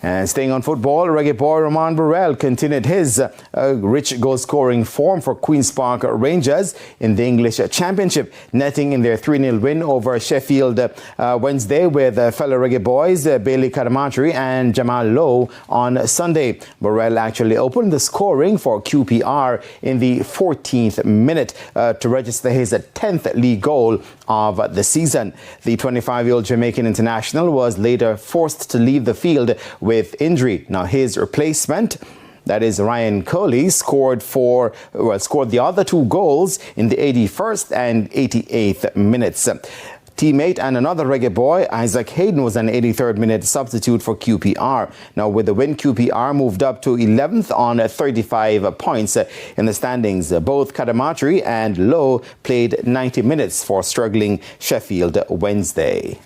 And staying on football, Reggae boy Roman Burrell continued his rich goal-scoring form for Queen's Park Rangers in the English Championship, netting in their 3-0 win over Sheffield Wednesday with fellow Reggae boys Bailey Kadamatri and Jamal Lowe on Sunday. Burrell actually opened the scoring for QPR in the 14th minute to register his 10th league goal of the season. The 25-year-old Jamaican international was later forced to leave the field with injury. Now his replacement, that is Ryan Coley, scored the other two goals in the 81st and 88th minutes. Teammate and another Reggae boy, Isaac Hayden, was an 83rd minute substitute for QPR. Now with the win, QPR moved up to 11th on 35 points in the standings. Both Kadamatri and Lowe played 90 minutes for struggling Sheffield Wednesday.